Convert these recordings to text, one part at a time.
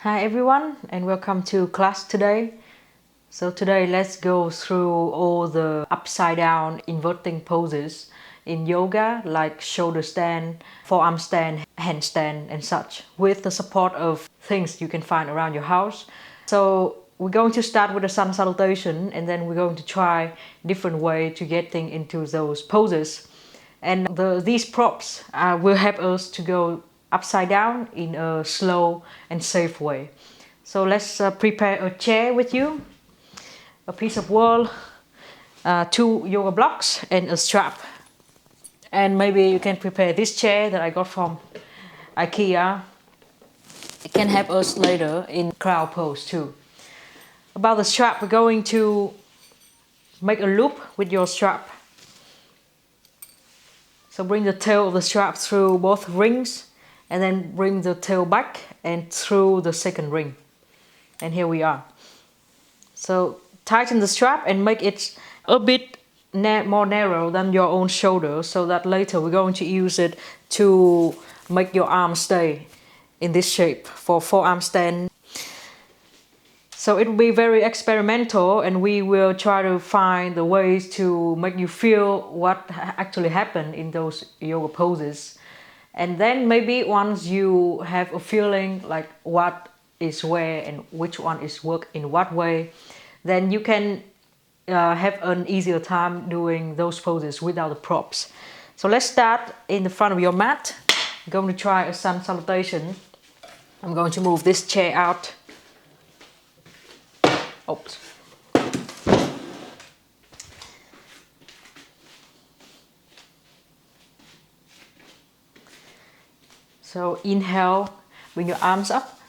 Hi everyone and welcome to class today. So today let's go through all the upside down inverting poses in yoga like shoulder stand, forearm stand, handstand and such with the support of things you can find around your house. So we're going to start with the sun salutation and then we're going to try different way to getting into those poses. And these props will help us to go upside down in a slow and safe way. So let's prepare a chair with you, a piece of wool, 2 yoga blocks and a strap. And maybe you can prepare this chair that I got from IKEA. It can help us later in crowd pose too. About the strap, we're going to make a loop with your strap. So bring the tail of the strap through both rings and then bring the tail back and through the second ring. And here we are. So tighten the strap and make it a bit more narrow than your own shoulder so that later we're going to use it to make your arm stay in this shape for forearm stand. So it will be very experimental and we will try to find the ways to make you feel what actually happened in those yoga poses. And then maybe once you have a feeling like what is where and which one is work in what way, then you can have an easier time doing those poses without the props. So let's start in the front of your mat. I'm going to try a sun salutation. I'm going to move this chair out. Oops. So inhale, bring your arms up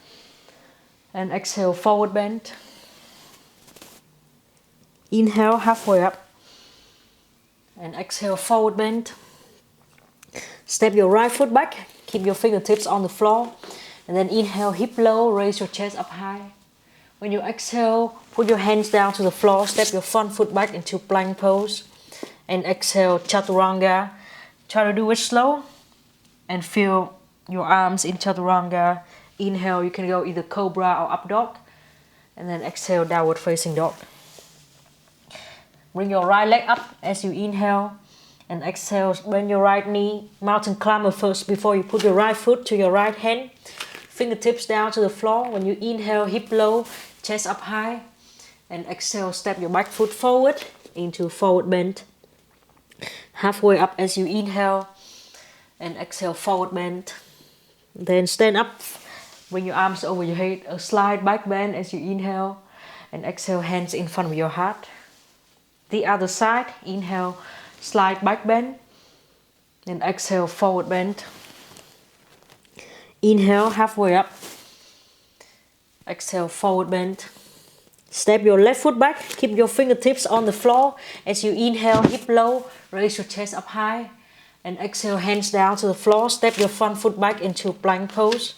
and exhale, forward bend. Inhale, halfway up and exhale, forward bend. Step your right foot back, keep your fingertips on the floor and then inhale, hip low, raise your chest up high. When you exhale, put your hands down to the floor, step your front foot back into plank pose and exhale, chaturanga. Try to do it slow and feel your arms in chaturanga. Inhale, you can go either cobra or up dog and then exhale, downward facing dog. Bring your right leg up as you inhale and exhale, bend your right knee, mountain climber first before you put your right foot to your right hand. Fingertips down to the floor. When you inhale, hip low, chest up high and exhale, step your back foot forward into forward bend. Halfway up as you inhale and exhale, forward bend. Then stand up, bring your arms over your head, a slight back bend as you inhale and exhale, hands in front of your heart. The other side, inhale, slight back bend and exhale, forward bend. Inhale, halfway up. Exhale, forward bend. Step your left foot back, keep your fingertips on the floor. As you inhale, hip low, raise your chest up high. And exhale, hands down to the floor. Step your front foot back into plank pose.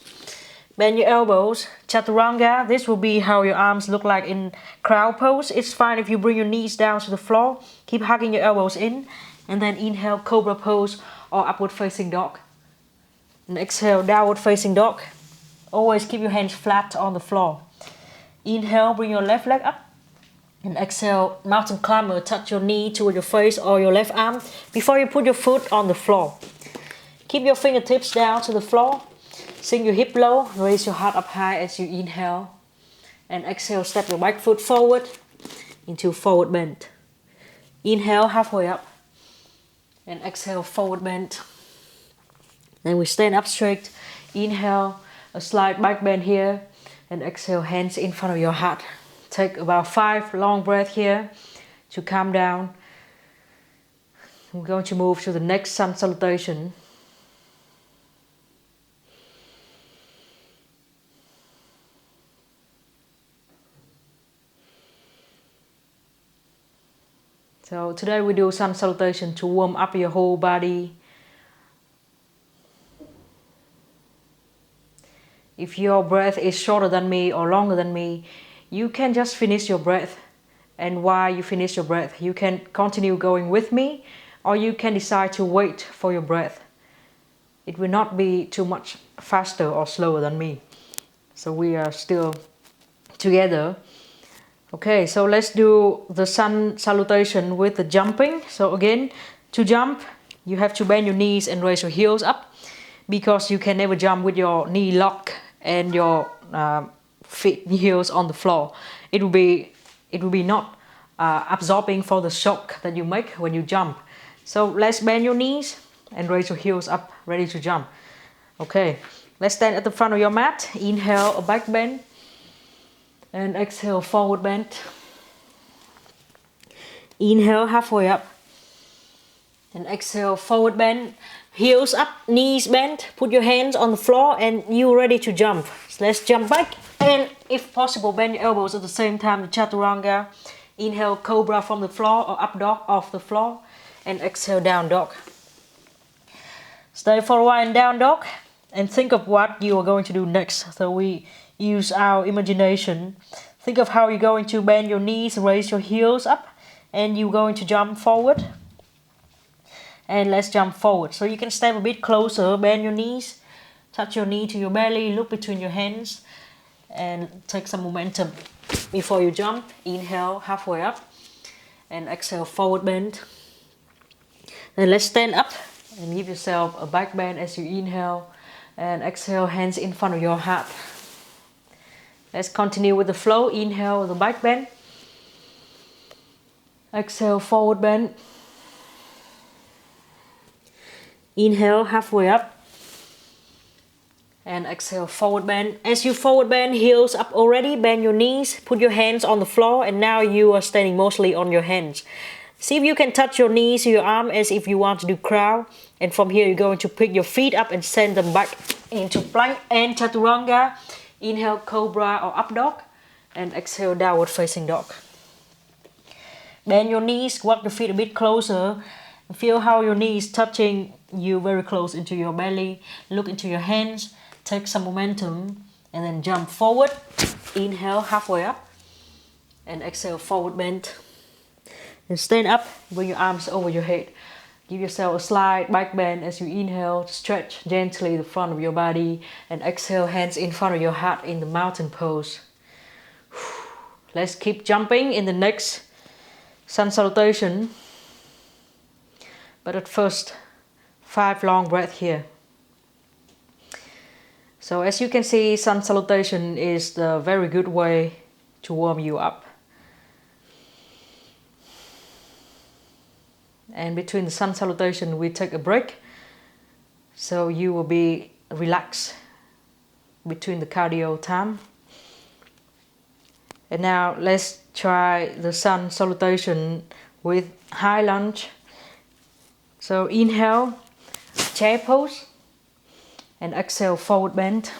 Bend your elbows, chaturanga. This will be how your arms look like in crowd pose. It's fine if you bring your knees down to the floor. Keep hugging your elbows in. And then inhale, cobra pose or upward facing dog. And exhale, downward facing dog. Always keep your hands flat on the floor. Inhale, bring your left leg up. And exhale, mountain climber, touch your knee toward your face or your left arm before you put your foot on the floor. Keep your fingertips down to the floor. Sink your hip low, raise your heart up high as you inhale. And exhale, step your back foot forward into forward bend. Inhale, halfway up. And exhale, forward bend. Then we stand up straight. Inhale, a slight back bend here. And exhale, hands in front of your heart. Take about 5 long breaths here to calm down. We're going to move to the next sun salutation. So today we do sun salutation to warm up your whole body. If your breath is shorter than me or longer than me, you can just finish your breath. And while you finish your breath, you can continue going with me or you can decide to wait for your breath. It will not be too much faster or slower than me. So we are still together. Okay, so let's do the sun salutation with the jumping. So again, to jump, you have to bend your knees and raise your heels up, because you can never jump with your knee locked and your feet heels on the floor. It will be not absorbing for the shock that you make when you jump. So let's bend your knees and raise your heels up, ready to jump. Okay, let's stand at the front of your mat. Inhale, a back bend. And exhale, forward bend. Inhale, halfway up. And exhale, forward bend. Heels up, knees bent. Put your hands on the floor and you're ready to jump. So let's jump back. And if possible, bend your elbows at the same time, the chaturanga. Inhale, cobra from the floor or up dog off the floor. And exhale, down dog. Stay for a while in down dog. And think of what you are going to do next. So we use our imagination. Think of how you're going to bend your knees, raise your heels up, and you're going to jump forward. And let's jump forward. So you can step a bit closer, bend your knees, touch your knee to your belly, look between your hands, and take some momentum before you jump. Inhale, halfway up, and exhale, forward bend. Then let's stand up and give yourself a back bend as you inhale, and exhale, hands in front of your heart. Let's continue with the flow. Inhale, the back bend. Exhale, forward bend. Inhale, halfway up. And exhale, forward bend. As you forward bend, heels up already. Bend your knees, put your hands on the floor, and now you are standing mostly on your hands. See if you can touch your knees to your arm as if you want to do crow. And from here, you're going to pick your feet up and send them back into plank and chaturanga. Inhale, cobra or up dog, and exhale, downward facing dog. Bend your knees, walk your feet a bit closer. Feel how your knees touching you very close into your belly. Look into your hands, take some momentum, and then jump forward. Inhale, halfway up, and exhale, forward bend. And stand up, bring your arms over your head. Give yourself a slight back bend as you inhale, stretch gently the front of your body, and exhale, hands in front of your heart in the mountain pose. Let's keep jumping in the next sun salutation. But at first, 5 long breaths here. So as you can see, sun salutation is the very good way to warm you up. And between the sun salutation, we take a break. So you will be relaxed between the cardio time. And now let's try the sun salutation with high lunge. So inhale, chair pose. And exhale, forward bend.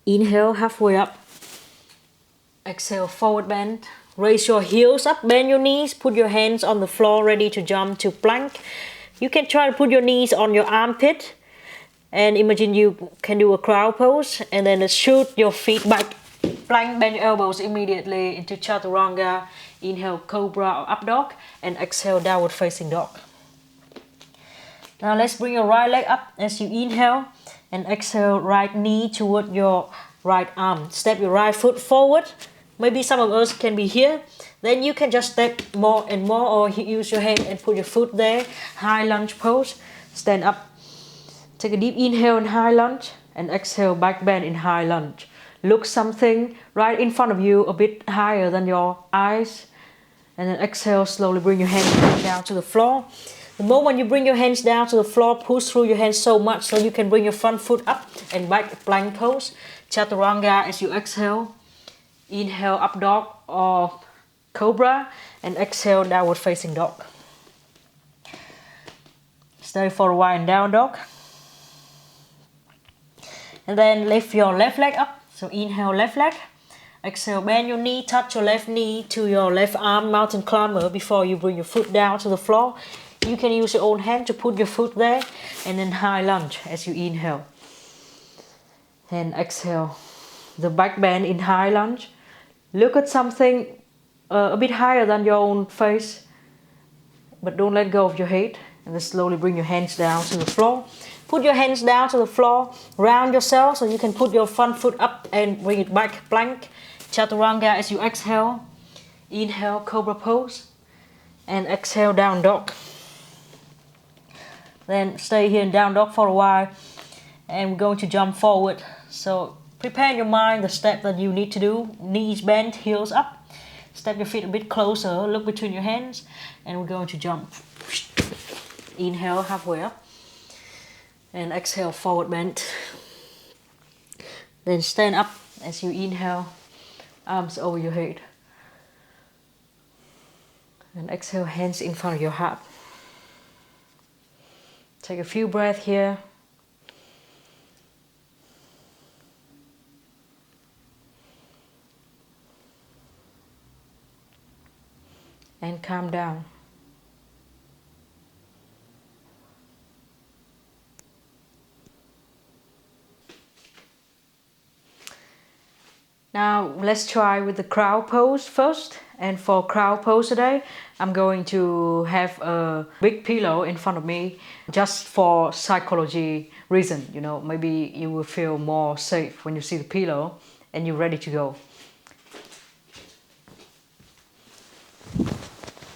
Inhale, halfway up. Exhale, forward bend. Raise your heels up, bend your knees, put your hands on the floor, ready to jump to plank. You can try to put your knees on your armpit and imagine you can do a crow pose, and then shoot your feet back. Plank, bend your elbows immediately into chaturanga. Inhale, cobra or up dog, and exhale, downward facing dog. Now let's bring your right leg up as you inhale, and exhale, right knee toward your right arm. Step your right foot forward. Maybe some of us can be here. Then you can just step more and more, or use your hand and put your foot there. High lunge pose. Stand up. Take a deep inhale in high lunge, and exhale, back bend in high lunge. Look something right in front of you, a bit higher than your eyes. And then exhale, slowly bring your hands down to the floor. The moment you bring your hands down to the floor, push through your hands so much so you can bring your front foot up and back, plank pose. Chaturanga as you exhale. Inhale, up dog or cobra, and exhale, downward facing dog. Stay for a while in down dog. And then lift your left leg up. So inhale, left leg. Exhale, bend your knee, touch your left knee to your left arm, mountain climber, before you bring your foot down to the floor. You can use your own hand to put your foot there, and then high lunge as you inhale. And exhale, the back bend in high lunge. Look at something a bit higher than your own face, but don't let go of your head. And then slowly bring your hands down to the floor. Put your hands down to the floor, round yourself so you can put your front foot up and bring it back, plank. Chaturanga as you exhale. Inhale, cobra pose. And exhale, down dog. Then stay here in down dog for a while. And we're going to jump forward. So prepare in your mind the step that you need to do. Knees bent, heels up. Step your feet a bit closer, look between your hands. And we're going to jump. Inhale, halfway up. And exhale, forward bend. Then stand up as you inhale, arms over your head. And exhale, hands in front of your heart. Take a few breaths here. And calm down. Now let's try with the crow pose first. And for crow pose today, I'm going to have a big pillow in front of me just for psychology reason. You know, maybe you will feel more safe when you see the pillow and you're ready to go.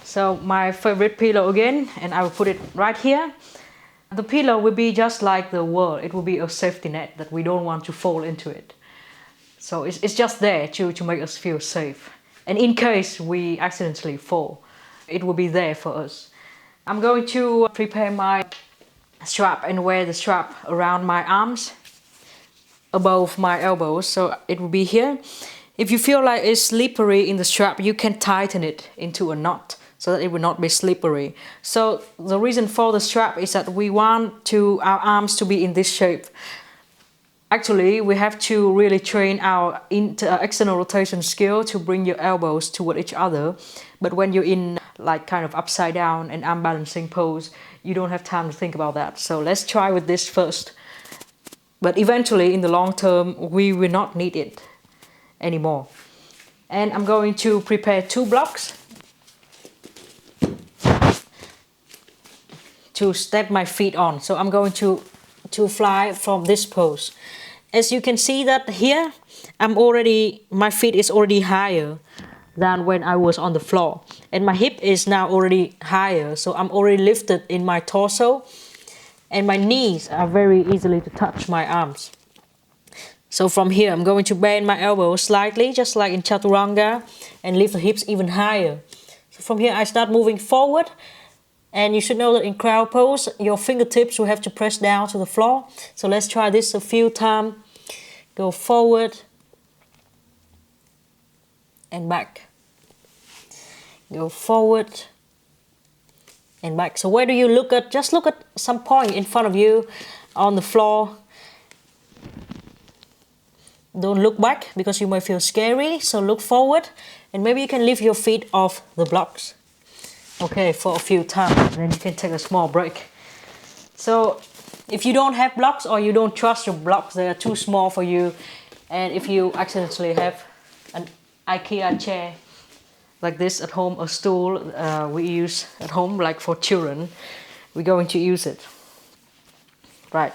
So my favorite pillow again, and I will put it right here. The pillow will be just like the world. It will be a safety net that we don't want to fall into it. So it's just there to make us feel safe. And in case we accidentally fall, it will be there for us. I'm going to prepare my strap and wear the strap around my arms, above my elbows, so it will be here. If you feel like it's slippery in the strap, you can tighten it into a knot so that it will not be slippery. So the reason for the strap is that we want our arms to be in this shape. Actually, we have to really train our external rotation skill to bring your elbows toward each other. But when you're in like kind of upside down and arm balancing pose, you don't have time to think about that. So let's try with this first. But eventually, in the long term, we will not need it anymore. And I'm going to prepare 2 blocks to step my feet on. So I'm going to fly from this pose. As you can see that here, my feet is already higher than when I was on the floor. And my hip is now already higher, so I'm already lifted in my torso. And my knees are very easily to touch my arms. So from here, I'm going to bend my elbows slightly, just like in Chaturanga, and lift the hips even higher. So from here, I start moving forward. And you should know that in crow pose, your fingertips will have to press down to the floor. So let's try this a few times. Go forward and back. Go forward and back. So where do you look at? Just look at some point in front of you on the floor. Don't look back because you might feel scary. So look forward and maybe you can lift your feet off the blocks. Okay, for a few times, and then you can take a small break. So if you don't have blocks or you don't trust your blocks, they are too small for you, and if you accidentally have an IKEA chair like this at home, a stool we use at home like for children, we're going to use it. Right.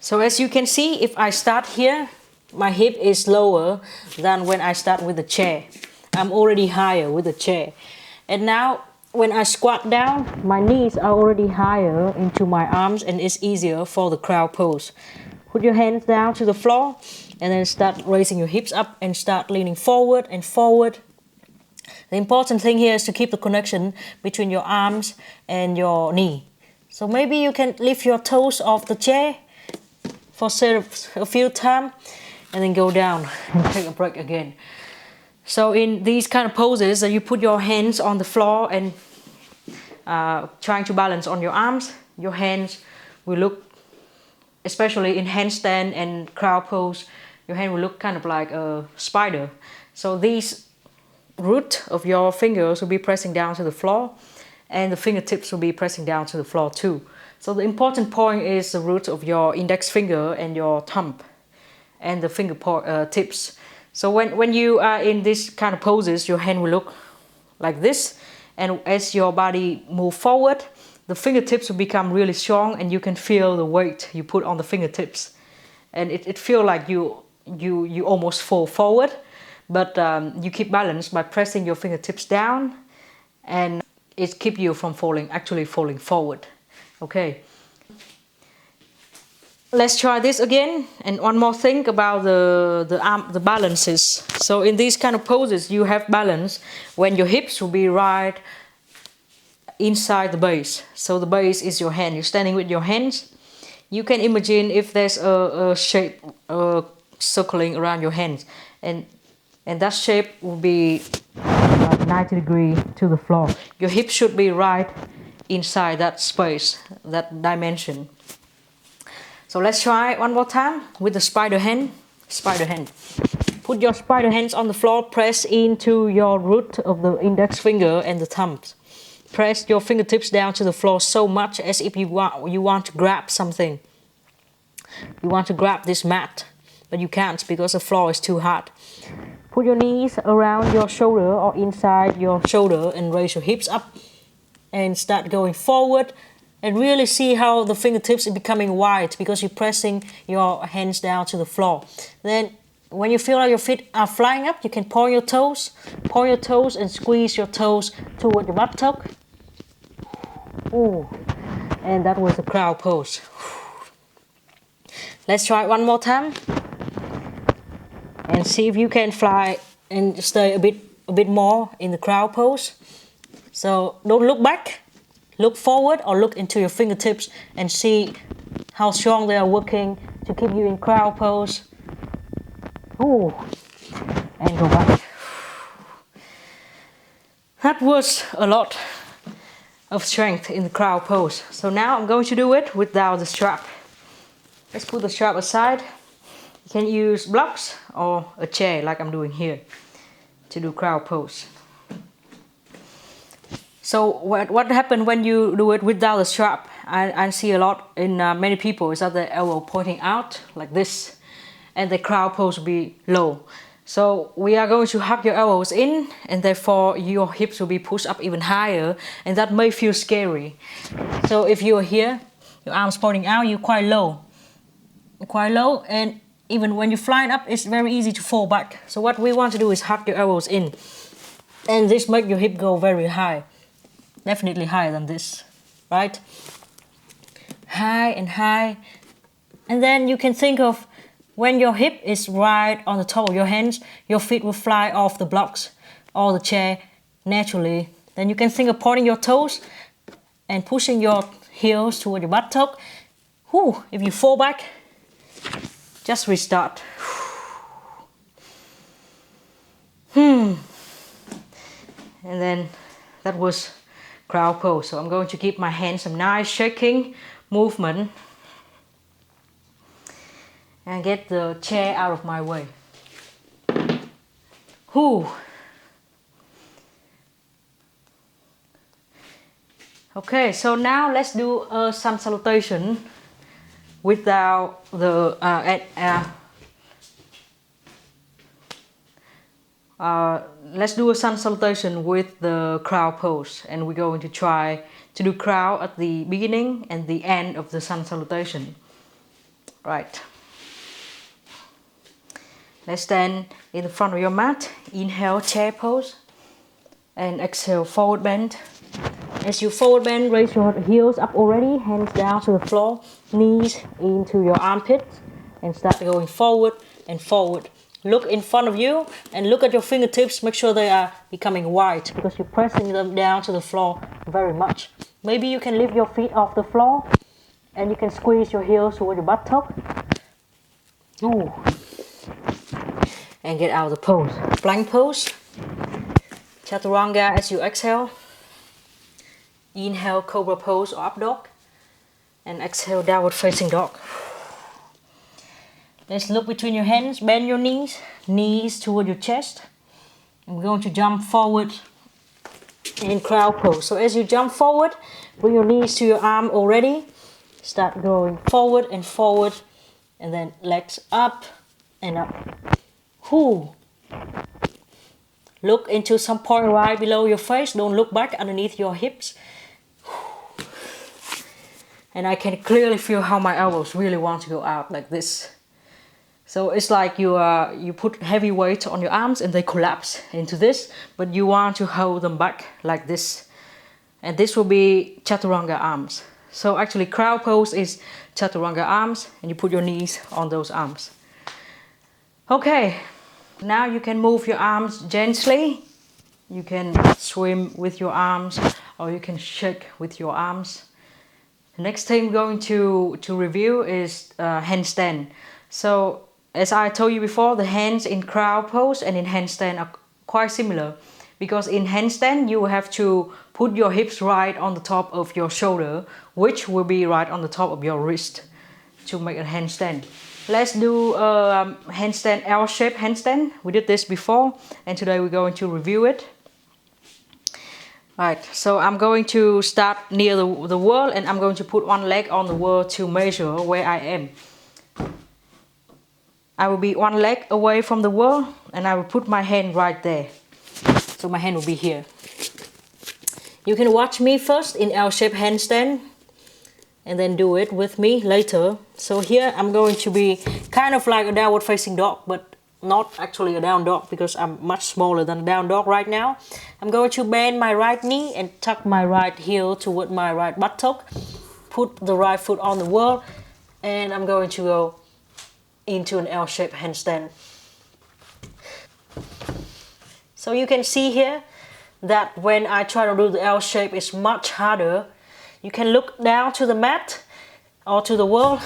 So as you can see, if I start here, my hip is lower than when I start with the chair. I'm already higher with the chair. And now when I squat down, my knees are already higher into my arms and it's easier for the crow pose. Put your hands down to the floor and then start raising your hips up and start leaning forward and forward. The important thing here is to keep the connection between your arms and your knee. So maybe you can lift your toes off the chair for a few times and then go down and take a break again. So in these kind of poses, you put your hands on the floor and trying to balance on your arms. Your hands will look, especially in handstand and crow pose, your hand will look kind of like a spider. So these root of your fingers will be pressing down to the floor and the fingertips will be pressing down to the floor too. So the important point is the root of your index finger and your thumb and the finger tips. So when you are in this kind of poses, your hand will look like this. And as your body move forward, the fingertips will become really strong, and you can feel the weight you put on the fingertips, and it feels like you almost fall forward, but you keep balance by pressing your fingertips down, and it keeps you from actually falling forward. Okay, let's try this again. And one more thing about the balances. So in these kind of poses, you have balance when your hips will be right inside the base. So the base is your hand. You're standing with your hands. You can imagine if there's a shape circling around your hands, and that shape will be like 90 degrees to the floor. Your hips should be right inside that space, that dimension. So let's try one more time with the spider hand. Spider hand. Put your spider hands on the floor. Press into your root of the index finger and the thumbs. Press your fingertips down to the floor so much as if you want to grab something. You want to grab this mat, but you can't because the floor is too hard. Put your knees around your shoulder or inside your shoulder and raise your hips up and start going forward, and really see how the fingertips are becoming wide because you're pressing your hands down to the floor. Then when you feel like your feet are flying up, you can point your toes and squeeze your toes toward your buttock. Ooh. And that was the crow pose. Let's try it one more time and see if you can fly and stay a bit more in the crow pose. So don't look back, look forward or look into your fingertips and see how strong they are working to keep you in crow pose. Ooh. And go back. That was a lot of strength in the crow pose. So now I'm going to do it without the strap. Let's put the strap aside. You can use blocks or a chair like I'm doing here to do crow pose. So what happens when you do it without a strap? I see a lot in many people is that the elbow pointing out like this, and the crow pose will be low. So we are going to hug your elbows in, and therefore your hips will be pushed up even higher, and that may feel scary. So if you're here, your arms pointing out, you're quite low, and even when you're flying up, it's very easy to fall back. So what we want to do is hug your elbows in, and this makes your hip go very high, definitely higher than this, right? High and high, and then you can think of when your hip is right on the top of your hands, your feet will fly off the blocks or the chair naturally. Then you can think of pointing your toes and pushing your heels toward your buttock. Whew, if you fall back, just restart. And then that was crow pose. So I'm going to give my hands some nice shaking movement and get the chair out of my way. Whew. Okay, so now let's do a sun salutation without the let's do a sun salutation with the crow pose, and we're going to try to do crow at the beginning and the end of the sun salutation. Right. Let's stand in the front of your mat. Inhale, chair pose, and exhale, forward bend. As you forward bend, raise your heels up already, hands down to the floor, knees into your armpits, and start going forward and forward. Look in front of you and look at your fingertips. Make sure they are becoming wide because you're pressing them down to the floor very much. Maybe you can lift your feet off the floor and you can squeeze your heels toward your buttock. Ooh. And get out of the pose. Plank pose. Chaturanga as you exhale. Inhale, cobra pose or up dog. And exhale, downward facing dog. Let's look between your hands, bend your knees toward your chest. And we're going to jump forward in crow pose. So as you jump forward, bring your knees to your arm already. Start going forward, and then legs up and up. Whew. Look into some point right below your face. Don't look back underneath your hips. And I can clearly feel how my elbows really want to go out like this. So it's like you put heavy weight on your arms and they collapse into this, but you want to hold them back like this. And this will be chaturanga arms. So actually crow pose is chaturanga arms, and you put your knees on those arms. Okay, now you can move your arms gently. You can swim with your arms, or you can shake with your arms. The next thing we're going to review is handstand. So as I told you before, the hands in crow pose and in handstand are quite similar, because in handstand you will have to put your hips right on the top of your shoulder, which will be right on the top of your wrist to make a handstand. Let's do a handstand, L-shaped handstand. We did this before, and today we're going to review it. Right, so I'm going to start near the wall, and I'm going to put one leg on the wall to measure where I am. I will be one leg away from the wall, and I will put my hand right there. So my hand will be here. You can watch me first in L-shaped handstand, and then do it with me later. So here I'm going to be kind of like a downward facing dog, but not actually a down dog, because I'm much smaller than a down dog right now. I'm going to bend my right knee and tuck my right heel toward my right buttock. Put the right foot on the wall, and I'm going to go into an L-shaped handstand. So you can see here that when I try to do the L shape, it's much harder. You can look down to the mat or to the wall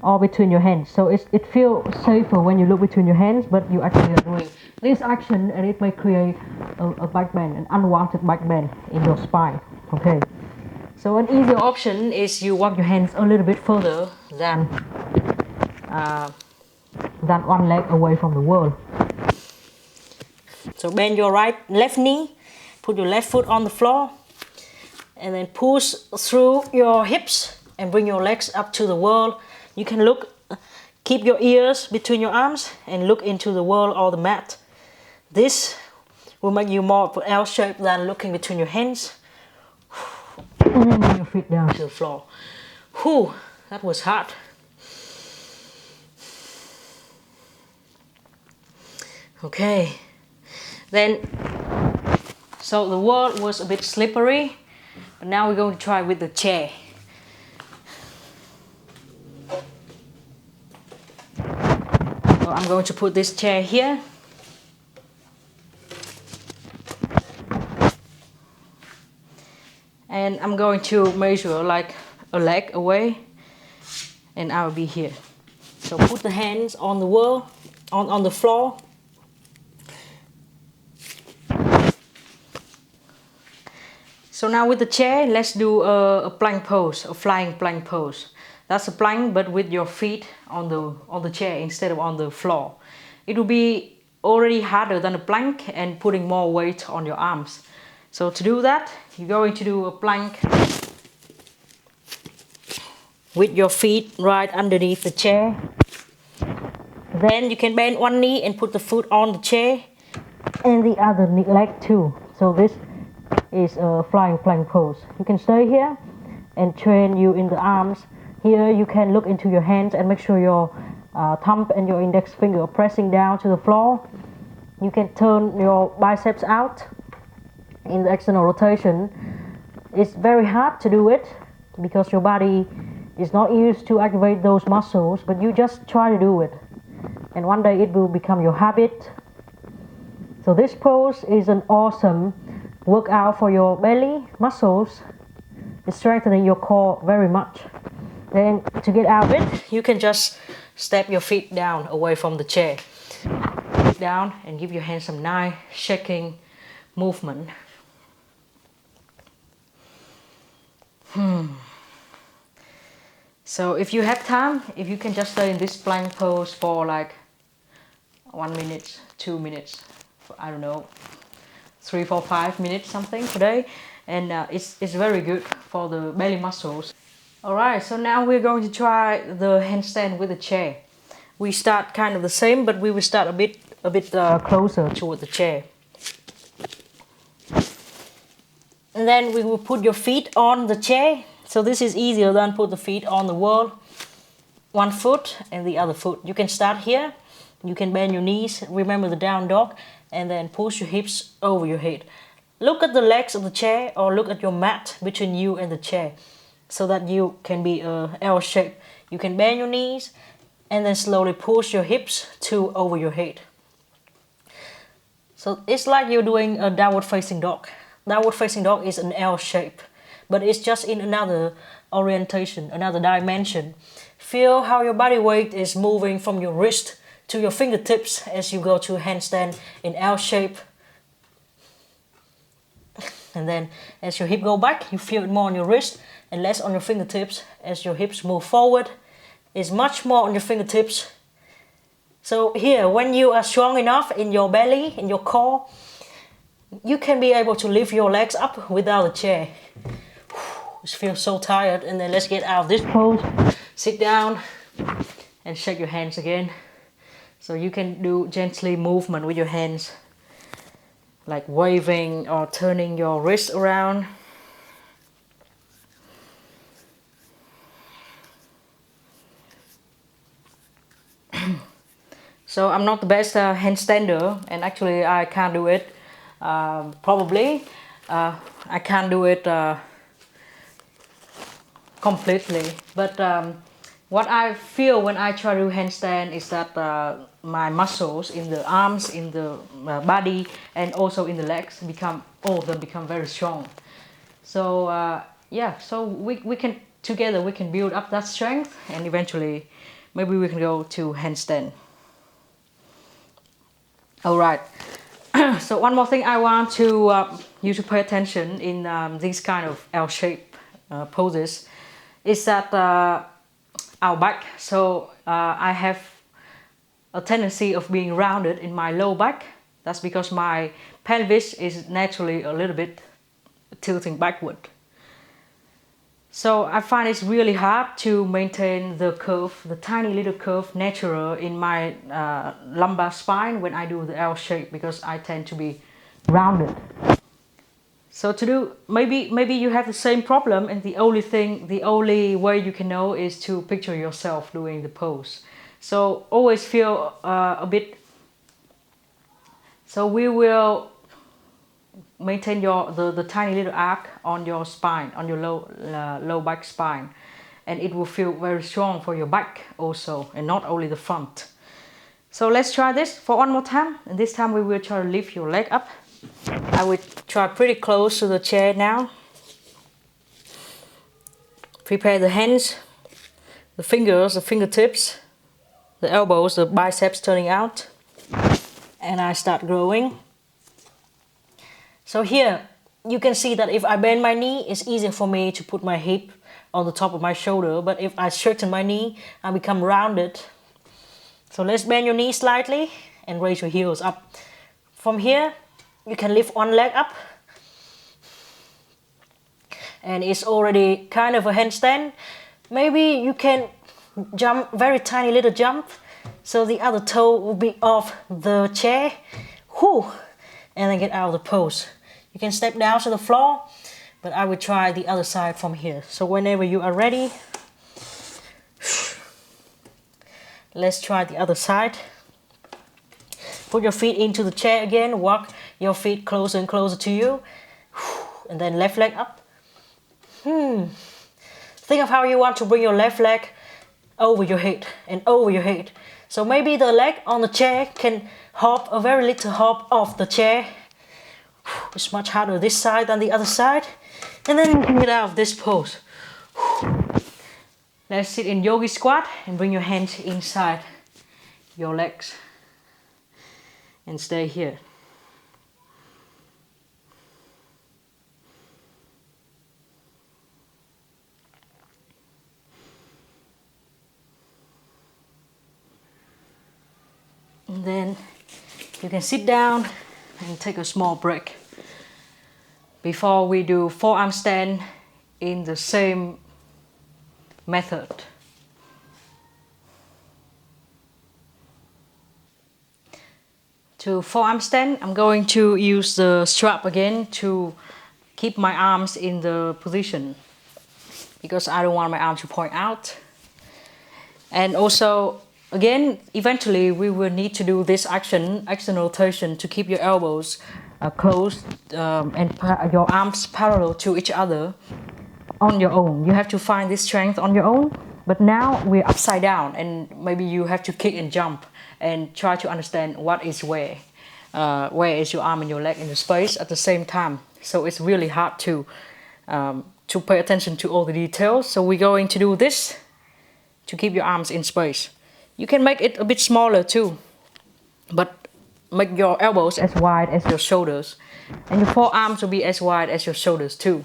or between your hands. So it feels safer when you look between your hands, but you actually are doing this action, and it may create a back bend, an unwanted back bend in your spine. Okay. So an easier option is you walk your hands a little bit further than one leg away from the wall. So bend your left knee, put your left foot on the floor, and then push through your hips and bring your legs up to the wall. You can keep your ears between your arms and look into the wall or the mat. This will make you more of an L shape than looking between your hands. And then bring your feet down to the floor. Whew, that was hard. Okay. Then, so the wall was a bit slippery, but now we're going to try with the chair. So I'm going to put this chair here. And I'm going to measure like a leg away, and I'll be here. So put the hands on the wall, on the floor. So now with the chair, let's do a plank pose, a flying plank pose. That's a plank, but with your feet on the chair instead of on the floor. It will be already harder than a plank and putting more weight on your arms. So to do that, you're going to do a plank with your feet right underneath the chair. Then you can bend one knee and put the foot on the chair, and the other leg too. So this is a flying plank pose. You can stay here and train you in the arms. Here you can look into your hands and make sure your thumb and your index finger are pressing down to the floor. You can turn your biceps out in the external rotation. It's very hard to do it because your body is not used to activate those muscles, but you just try to do it, and one day it will become your habit. So this pose is an awesome workout for your belly muscles. It's strengthening your core very much. Then to get out of it, you can just step your feet down away from the chair. Down and give your hands some nice shaking movement. So if you have time, if you can just stay in this plank pose for like 1 minute, 2 minutes, I don't know, 3, 4, 5 minutes something today, and it's very good for the belly muscles. Alright, so now we're going to try the handstand with the chair. We start kind of the same, but we will start a bit closer toward the chair. And then we will put your feet on the chair. So this is easier than put the feet on the wall. One foot and the other foot. You can start here. You can bend your knees. Remember the down dog. And then push your hips over your head. Look at the legs of the chair or look at your mat between you and the chair. So that you can be a L shape. You can bend your knees and then slowly push your hips to over your head. So it's like you're doing a downward facing dog. Downward facing dog is an L shape, but it's just in another orientation, another dimension. Feel how your body weight is moving from your wrist to your fingertips as you go to handstand in L shape. And then as your hip go back, you feel it more on your wrist and less on your fingertips. As your hips move forward, it's much more on your fingertips. So here, when you are strong enough in your belly, in your core, you can be able to lift your legs up without a chair. Just feel so tired. And then let's get out of this pose. Sit down and shake your hands again. So you can do gently movement with your hands, like waving or turning your wrist around. So I'm not the best handstander, and actually I can't do it. Probably I can't do it completely. But what I feel when I try to do handstand is that my muscles in the arms, in the body, and also in the legs become, all of them become very strong. So yeah, so we can together we can build up that strength, and eventually maybe we can go to handstand. All right. So one more thing I want to you to pay attention in these kind of L-shape poses is that our back. So I have a tendency of being rounded in my low back. That's because my pelvis is naturally a little bit tilting backward. So I find it's really hard to maintain the curve, the tiny little curve natural in my lumbar spine when I do the L shape, because I tend to be rounded. So to do, maybe you have the same problem, and the only way you can know is to picture yourself doing the pose. So always feel a bit. So we will maintain the tiny little arc on your spine, on your low back spine, and it will feel very strong for your back also, and not only the front. So let's try this for one more time, and this time we will try to lift your leg up. I will try pretty close to the chair now. Prepare the hands, the fingers, the fingertips, the elbows, the biceps turning out, and I start growing. So here you can see that if I bend my knee, it's easier for me to put my hip on the top of my shoulder, but if I straighten my knee, I become rounded. So let's bend your knee slightly and raise your heels up. From here you can lift one leg up, and it's already kind of a handstand. Maybe you can jump, very tiny little jump, so the other toe will be off the chair. Whew. And then get out of the pose. You can step down to the floor, but I will try the other side from here. So whenever you are ready, let's try the other side. Put your feet into the chair again, walk your feet closer and closer to you, and then left leg up. Think of how you want to bring your left leg over your head and over your head. So maybe the leg on the chair can hop, a very little hop off the chair. It's much harder this side than the other side. And then you can get out of this pose. Let's sit in yogi squat and bring your hands inside your legs. And stay here. And then you can sit down and take a small break before we do forearm stand in the same method. To forearm stand, I'm going to use the strap again to keep my arms in the position because I don't want my arm to point out. And also, again, eventually we will need to do this action, external rotation, to keep your elbows closed and your arms parallel to each other on your own. You have to find this strength on your own. But now we're upside down, and maybe you have to kick and jump and try to understand what is where. Where is your arm and your leg in the space at the same time. So it's really hard to pay attention to all the details. So we're going to do this to keep your arms in space. You can make it a bit smaller too, but make your elbows as wide as your shoulders, and your forearms will be as wide as your shoulders too.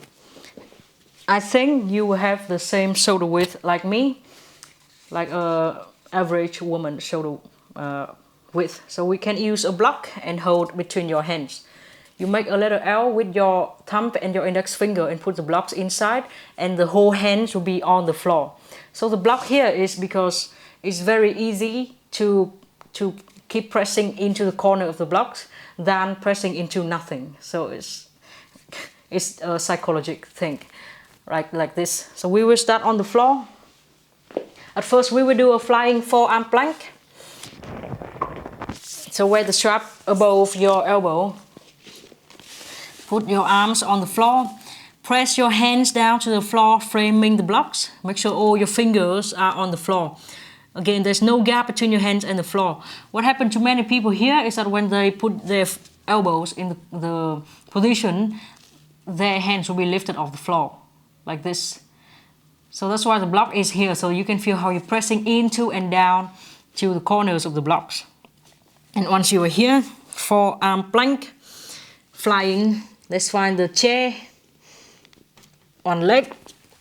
I think you will have the same shoulder width like me, like a average woman's shoulder width. So we can use a block and hold between your hands. You make a letter L with your thumb and your index finger and put the blocks inside, and the whole hands will be on the floor. So the block here is because it's very easy to keep pressing into the corner of the blocks than pressing into nothing. So it's a psychological thing. Right, like this. So we will start on the floor. At first we will do a flying forearm plank. So wear the strap above your elbow. Put your arms on the floor. Press your hands down to the floor, framing the blocks. Make sure all your fingers are on the floor. Again, there's no gap between your hands and the floor. What happened to many people here is that when they put their elbows in the position, their hands will be lifted off the floor. Like this. So that's why the block is here, so you can feel how you're pressing into and down to the corners of the blocks. And once you are here, forearm plank, flying, let's find the chair, one leg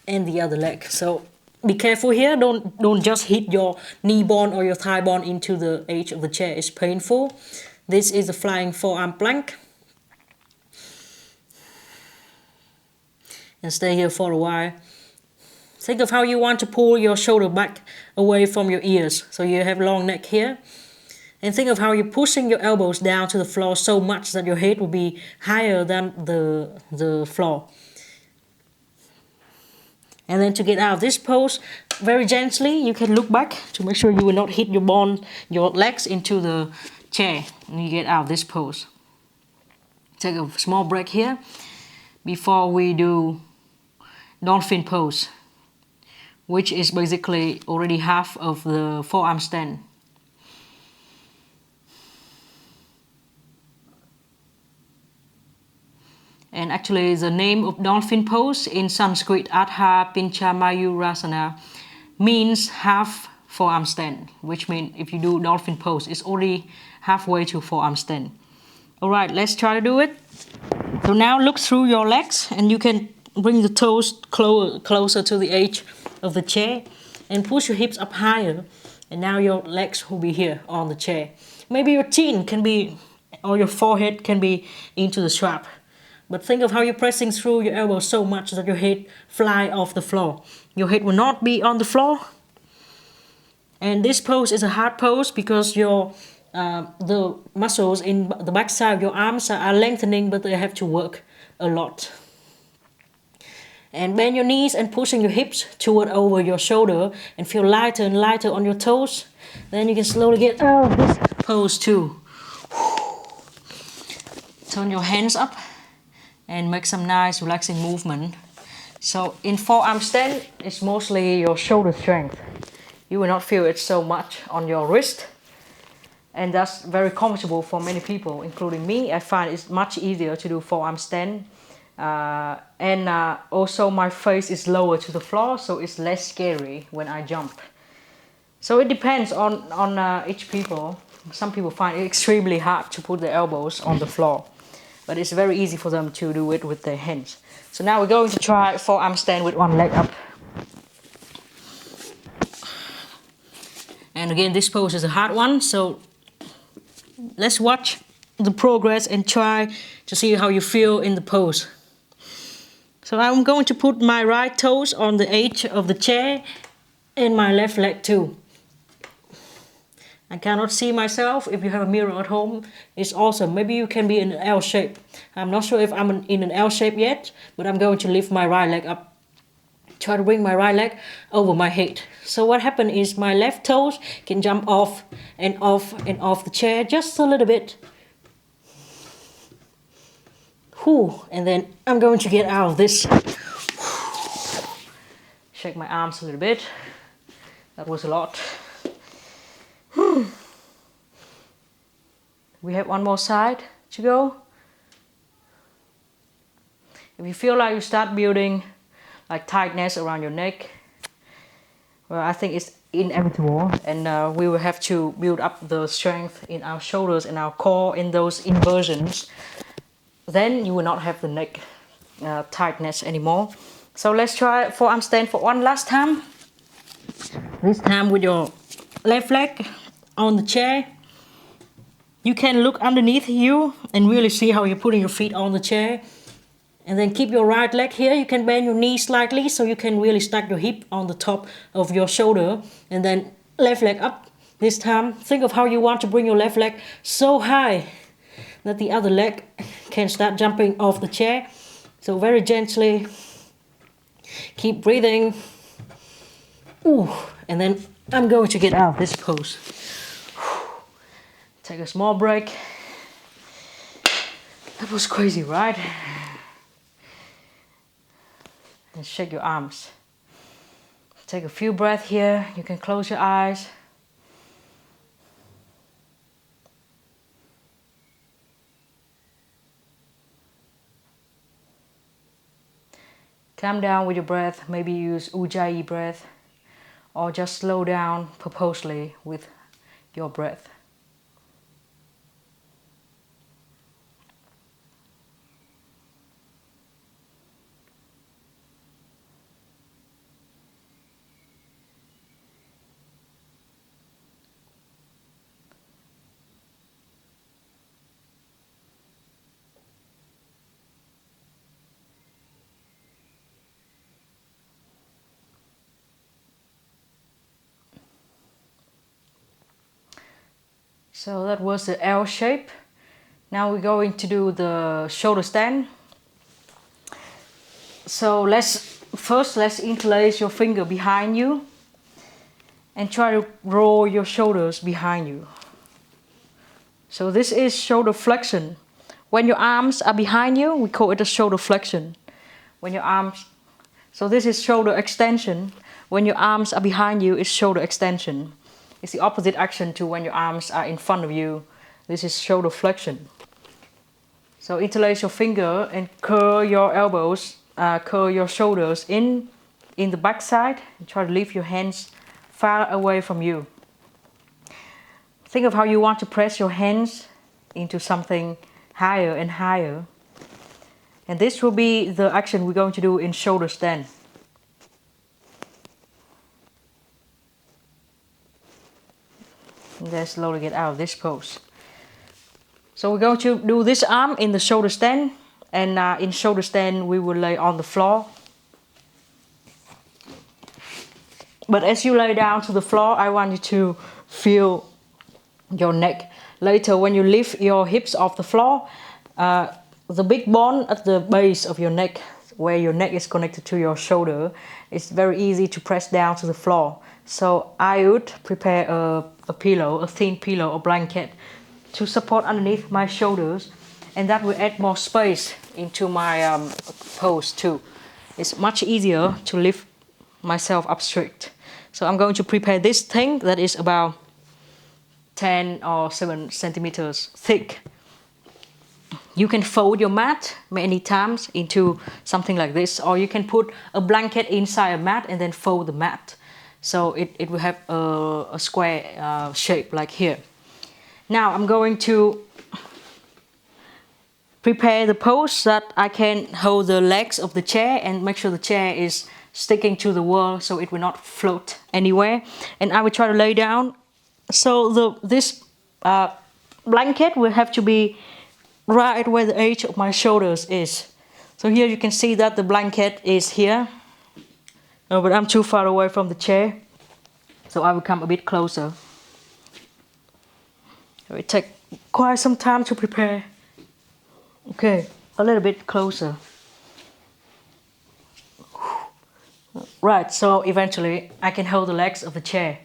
and the other leg. So be careful here, don't just hit your knee bone or your thigh bone into the edge of the chair, it's painful. This is the flying forearm plank. And stay here for a while. Think of how you want to pull your shoulder back away from your ears. So you have long neck here. And think of how you're pushing your elbows down to the floor so much that your head will be higher than the floor. And then to get out of this pose, very gently, you can look back to make sure you will not hit your legs into the chair. And you get out of this pose. Take a small break here before we do dolphin pose, which is basically already half of the forearm stand. And actually the name of dolphin pose in Sanskrit, Adha Pincha Mayurasana, means half forearm stand, which means if you do dolphin pose, it's already halfway to forearm stand. Alright, let's try to do it. So now look through your legs, and you can bring the toes closer to the edge of the chair and push your hips up higher, and now your legs will be here on the chair. Maybe your chin can be, or your forehead can be into the strap. But think of how you're pressing through your elbows so much that your head fly off the floor. Your head will not be on the floor. And this pose is a hard pose because the muscles in the back side of your arms are lengthening, but they have to work a lot. And bend your knees and pushing your hips toward over your shoulder and feel lighter and lighter on your toes. Then you can slowly get out of this pose too. Turn your hands up and make some nice relaxing movement. So in forearm stand, it's mostly your shoulder strength. You will not feel it so much on your wrist. And that's very comfortable for many people, including me. I find it's much easier to do forearm stand. Also my face is lower to the floor, so it's less scary when I jump. So it depends on each people. Some people find it extremely hard to put their elbows on the floor, but it's very easy for them to do it with their hands. So now we're going to try forearm stand with one leg up. And again, this pose is a hard one, so let's watch the progress and try to see how you feel in the pose. So I'm going to put my right toes on the edge of the chair and my left leg too. I cannot see myself. If you have a mirror at home, it's awesome. Maybe you can be in an L shape. I'm not sure if I'm in an L shape yet, but I'm going to lift my right leg up. Try to bring my right leg over my head. So what happened is my left toes can jump off and off and off the chair just a little bit. Whew. And then I'm going to get out of this. Shake my arms a little bit. That was a lot. We have one more side to go. If you feel like you start building like tightness around your neck, well, I think it's inevitable, and we will have to build up the strength in our shoulders and our core in those inversions. Then you will not have the neck tightness anymore. So let's try forearm stand for one last time. This time with your left leg on the chair. You can look underneath you and really see how you're putting your feet on the chair. And then keep your right leg here. You can bend your knee slightly so you can really stack your hip on the top of your shoulder. And then left leg up. This time, think of how you want to bring your left leg so high that the other leg can start jumping off the chair. So very gently, keep breathing. Ooh, and then I'm going to get out of this pose. Take a small break. That was crazy, right? And shake your arms. Take a few breaths here. You can close your eyes. Calm down with your breath. Maybe use Ujjayi breath, or just slow down purposely with your breath. So that was the L shape. Now we're going to do the shoulder stand. So let's interlace your finger behind you and try to roll your shoulders behind you. So this is shoulder flexion. When your arms are behind you, we call it a shoulder flexion. When your arms, so this is shoulder extension. When your arms are behind you, it's shoulder extension. It's the opposite action to when your arms are in front of you. This is shoulder flexion. So interlace your finger and curl your elbows, curl your shoulders in the back side. And try to leave your hands far away from you. Think of how you want to press your hands into something higher and higher. And this will be the action we're going to do in shoulder stand. And then slowly get out of this pose. So we're going to do this arm in the shoulder stand. And in shoulder stand we will lay on the floor. But as you lay down to the floor, I want you to feel your neck. Later when you lift your hips off the floor, the big bone at the base of your neck, where your neck is connected to your shoulder, it's very easy to press down to the floor. So I would prepare a pillow, a thin pillow or blanket to support underneath my shoulders, and that will add more space into my pose too. It's much easier to lift myself up straight. So I'm going to prepare this thing that is about 10 or 7 centimeters thick. You can fold your mat many times into something like this, or you can put a blanket inside a mat and then fold the mat. So it will have a square shape like here. Now I'm going to prepare the pose that I can hold the legs of the chair and make sure the chair is sticking to the wall so it will not float anywhere. And I will try to lay down. So this blanket will have to be right where the edge of my shoulders is. So here you can see that the blanket is here. But I'm too far away from the chair. So I will come a bit closer. It takes quite some time to prepare. Okay, a little bit closer. Right, so eventually I can hold the legs of the chair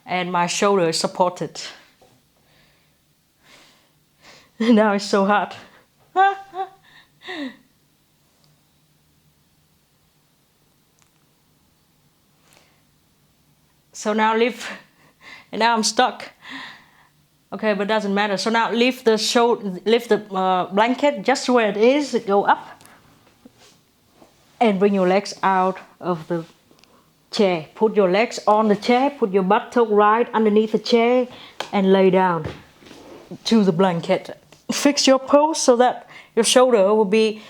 and my shoulder is supported. Now it's so hot. So now lift, and now I'm stuck. Okay, but it doesn't matter. So now lift the blanket just where it is, go up, and bring your legs out of the chair. Put your legs on the chair, put your buttock right underneath the chair, and lay down to the blanket. Fix your pose so that your shoulder will be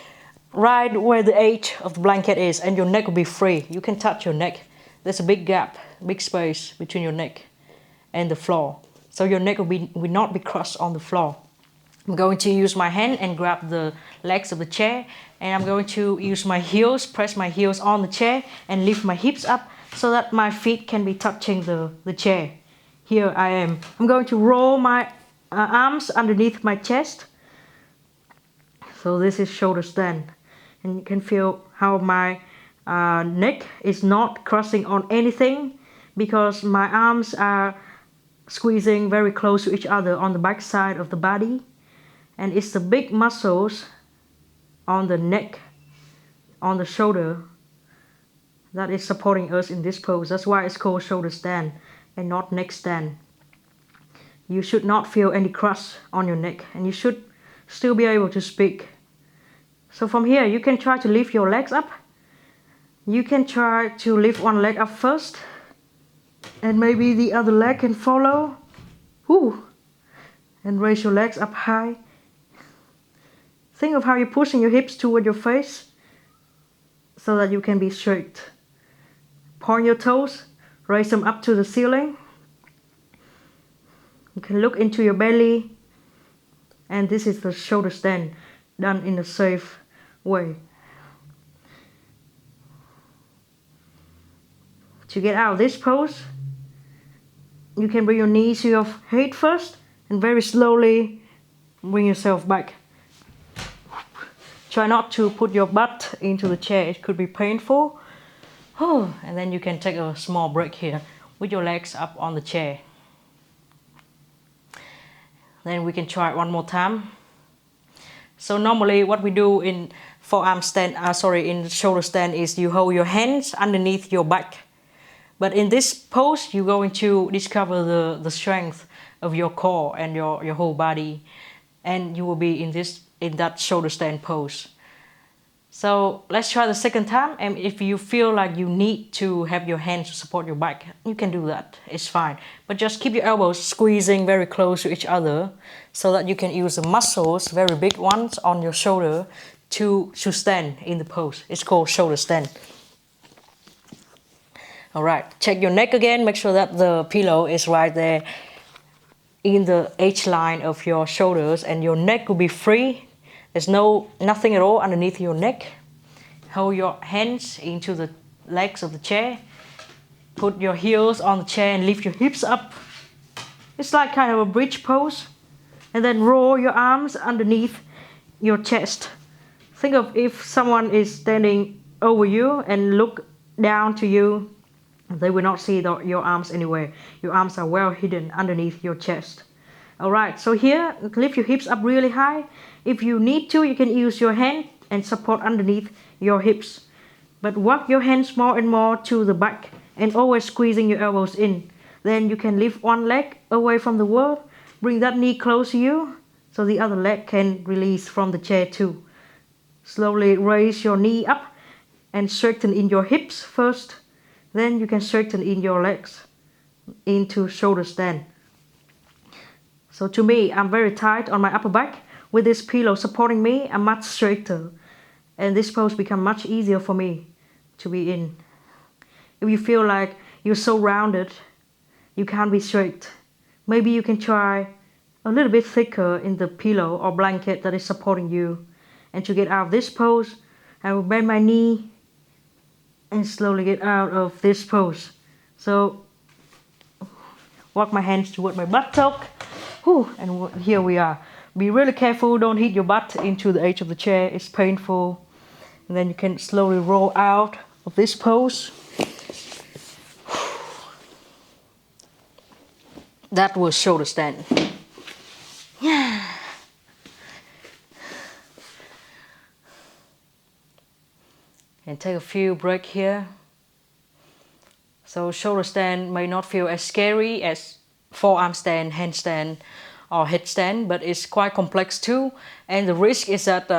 right where the edge of the blanket is, and your neck will be free. You can touch your neck. There's a big gap, big space between your neck and the floor. So your neck will not be crushed on the floor. I'm going to use my hand and grab the legs of the chair, and I'm going to use my heels, press my heels on the chair and lift my hips up so that my feet can be touching the chair. Here I am. I'm going to roll my arms underneath my chest. So this is shoulder stand. And you can feel how my neck is not crossing on anything because my arms are squeezing very close to each other on the back side of the body. And it's the big muscles on the neck, on the shoulder, that is supporting us in this pose. That's why it's called shoulder stand and not neck stand. You should not feel any crush on your neck, and you should still be able to speak. So from here, you can try to lift your legs up. You can try to lift one leg up first, and maybe the other leg can follow. Woo. And raise your legs up high. Think of how you're pushing your hips toward your face so that you can be straight. Point your toes, raise them up to the ceiling. You can look into your belly, and this is the shoulder stand done in a safe way. To get out of this pose, you can bring your knees to your head first and very slowly bring yourself back. Try not to put your butt into the chair, it could be painful. And then you can take a small break here with your legs up on the chair. Then we can try it one more time. So normally what we do in forearm stand, in shoulder stand is you hold your hands underneath your back. But in this pose, you're going to discover the strength of your core and your whole body. And you will be in that shoulder stand pose. So let's try the second time, and if you feel like you need to have your hands to support your back, you can do that, it's fine. But just keep your elbows squeezing very close to each other so that you can use the muscles, very big ones, on your shoulder to stand in the pose. It's called shoulder stand. Alright, check your neck again, make sure that the pillow is right there in the edge line of your shoulders, and your neck will be free. There's nothing at all underneath your neck. Hold your hands into the legs of the chair. Put your heels on the chair and lift your hips up. It's like kind of a bridge pose. And then roll your arms underneath your chest. Think of if someone is standing over you and look down to you, they will not see your arms anywhere. Your arms are well hidden underneath your chest. Alright, so here, lift your hips up really high. If you need to, you can use your hand and support underneath your hips. But walk your hands more and more to the back and always squeezing your elbows in. Then you can lift one leg away from the wall, bring that knee close to you so the other leg can release from the chair too. Slowly raise your knee up and straighten in your hips first. Then you can straighten in your legs into shoulder stand. So to me, I'm very tight on my upper back. With this pillow supporting me, I'm much straighter. And this pose becomes much easier for me to be in. If you feel like you're so rounded, you can't be straight, maybe you can try a little bit thicker in the pillow or blanket that is supporting you. And to get out of this pose, I will bend my knee and slowly get out of this pose. So walk my hands toward my buttock. Whew, and here we are. Be really careful, don't hit your butt into the edge of the chair, it's painful. And then you can slowly roll out of this pose. That was shoulder stand. Yeah. And take a few breaks here. So shoulder stand may not feel as scary as forearm stand, handstand or headstand, but it's quite complex too. And the risk is that,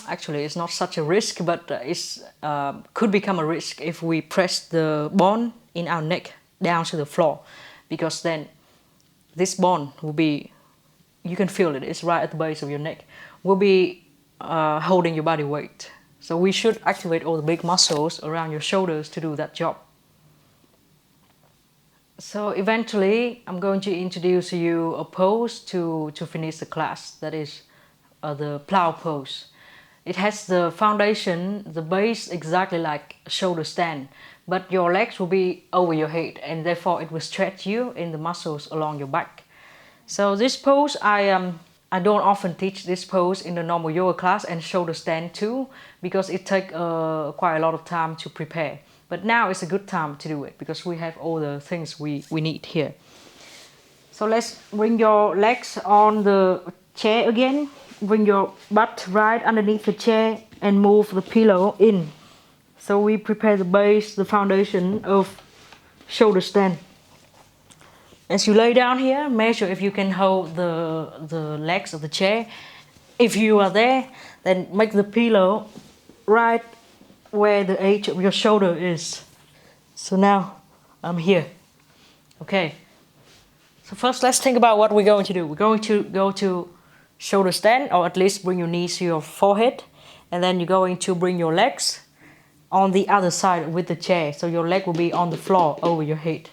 actually it's not such a risk, but it could become a risk if we press the bone in our neck down to the floor. Because then this bone will be, you can feel it, it's right at the base of your neck, will be holding your body weight. So we should activate all the big muscles around your shoulders to do that job. So eventually I'm going to introduce you a pose to finish the class, that is the plow pose. It has the foundation, the base exactly like a shoulder stand, but your legs will be over your head and therefore it will stretch you in the muscles along your back. So this pose, I don't often teach this pose in the normal yoga class and shoulder stand too, because it takes quite a lot of time to prepare. But now is a good time to do it because we have all the things we need here. So let's bring your legs on the chair again. Bring your butt right underneath the chair and move the pillow in. So we prepare the base, the foundation of shoulder stand. As you lay down here, measure if you can hold the legs of the chair. If you are there, then make the pillow right where the edge of your shoulder is. So now I'm here. Okay. So first let's think about what we're going to do. We're going to go to shoulder stand, or at least bring your knees to your forehead. And then you're going to bring your legs on the other side with the chair. So your leg will be on the floor over your head.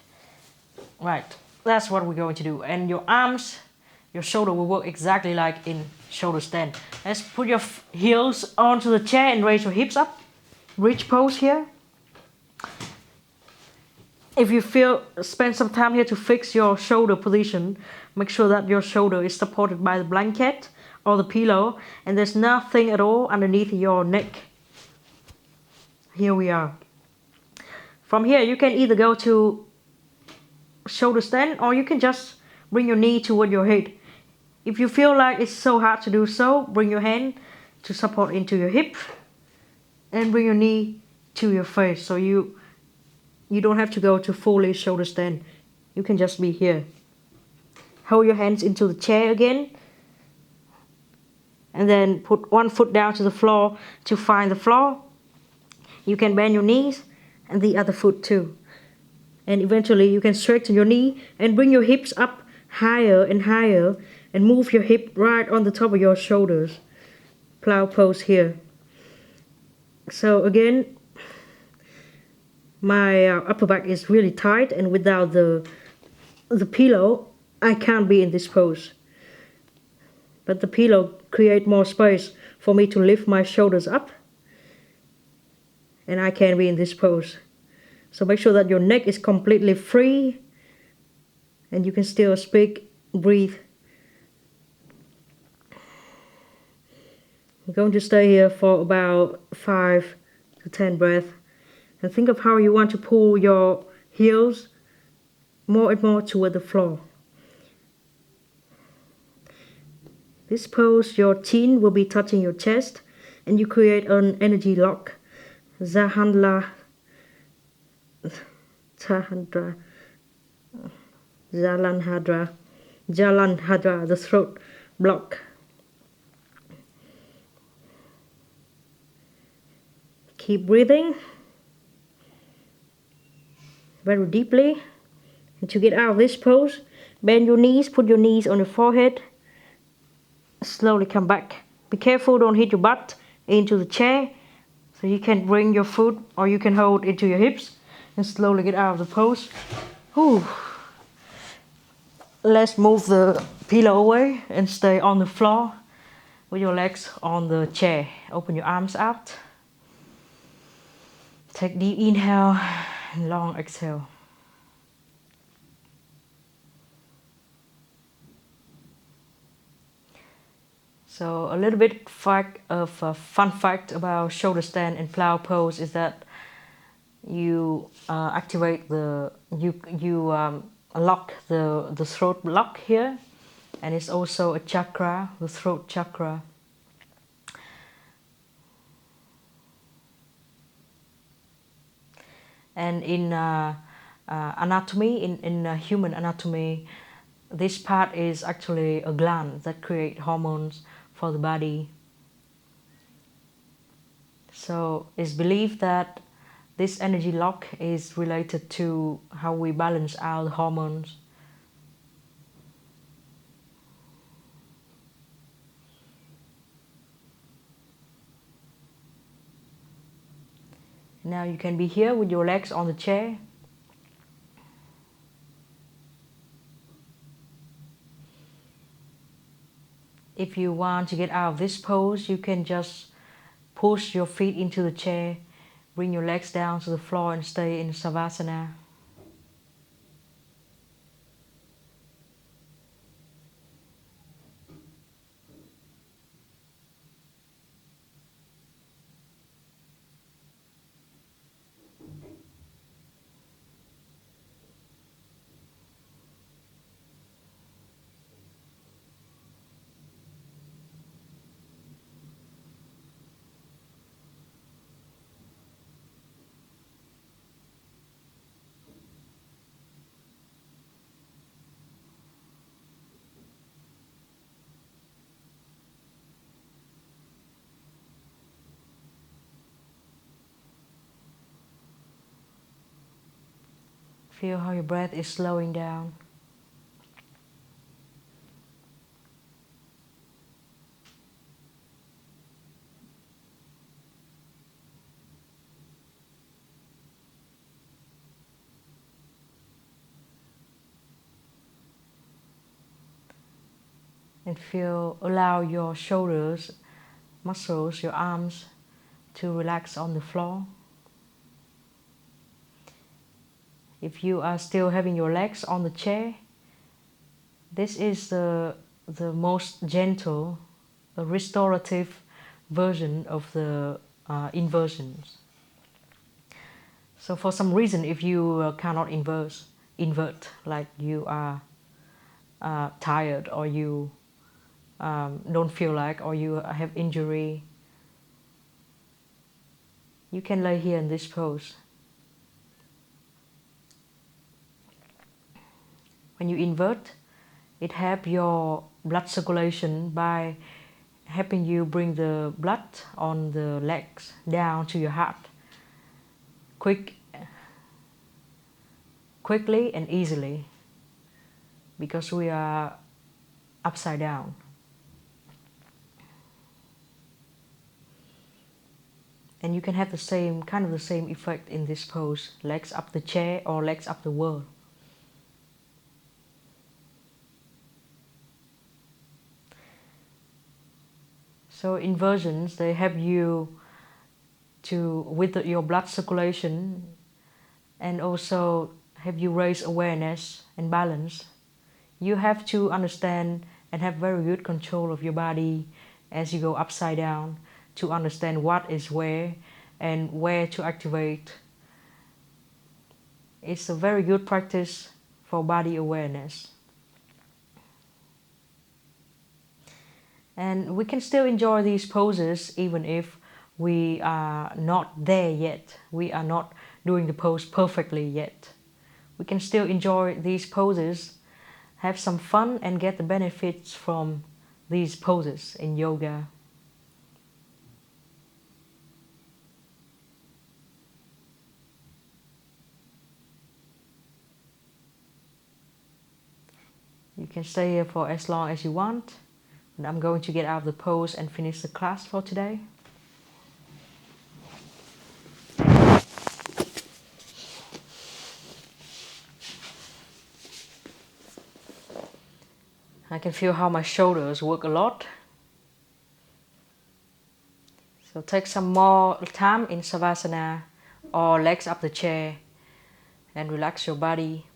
Right. That's what we're going to do. And your arms, your shoulder will work exactly like in shoulder stand. Let's put your heels onto the chair and raise your hips up. Ridge pose here. If you spend some time here to fix your shoulder position, make sure that your shoulder is supported by the blanket or the pillow and there's nothing at all underneath your neck. Here we are. From here you can either go to shoulder stand or you can just bring your knee toward your head. If you feel like it's so hard to do so, bring your hand to support into your hip and bring your knee to your face. So you don't have to go to fully shoulder stand. You can just be here. Hold your hands into the chair again. And then put one foot down to the floor to find the floor. You can bend your knees and the other foot too. And eventually you can straighten your knee and bring your hips up higher and higher and move your hip right on the top of your shoulders. Plow pose here. So again, my upper back is really tight and without the pillow, I can't be in this pose. But the pillow creates more space for me to lift my shoulders up and I can be in this pose. So make sure that your neck is completely free and you can still speak, breathe. I'm going to stay here for about 5 to 10 breaths. And think of how you want to pull your heels more and more toward the floor. This pose, your chin will be touching your chest and you create an energy lock. Jalandhara, the throat block. Keep breathing very deeply. And to get out of this pose, bend your knees, put your knees on your forehead. Slowly come back. Be careful, don't hit your butt into the chair. So you can bring your foot or you can hold into your hips and slowly get out of the pose. Whew. Let's move the pillow away and stay on the floor with your legs on the chair. Open your arms out. Take deep inhale and long exhale. So a little bit fun fact about shoulder stand and plow pose is that you activate you lock the throat lock here, and it's also a chakra, the throat chakra. And in anatomy, in human anatomy, this part is actually a gland that creates hormones for the body. So it's believed that this energy lock is related to how we balance our hormones. Now you can be here with your legs on the chair. If you want to get out of this pose, you can just push your feet into the chair, bring your legs down to the floor and stay in Savasana. Feel how your breath is slowing down. And allow your shoulders, muscles, your arms to relax on the floor. If you are still having your legs on the chair, this is the most gentle, restorative version of the inversions. So for some reason, if you cannot invert, like you are tired, or you don't feel like, or you have injury, you can lay here in this pose. When you invert, it helps your blood circulation by helping you bring the blood on the legs down to your heart quickly and easily, because we are upside down. And you can have the same effect in this pose, legs up the chair or legs up the wall. So inversions, they help you with your blood circulation, and also help you raise awareness and balance. You have to understand and have very good control of your body as you go upside down, to understand what is where and where to activate. It's a very good practice for body awareness. And we can still enjoy these poses even if we are not there yet. We are not doing the pose perfectly yet. We can still enjoy these poses, have some fun, and get the benefits from these poses in yoga. You can stay here for as long as you want. And I'm going to get out of the pose and finish the class for today. I can feel how my shoulders work a lot. So take some more time in Savasana or legs up the chair and relax your body.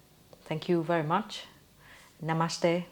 Thank you very much. Namaste.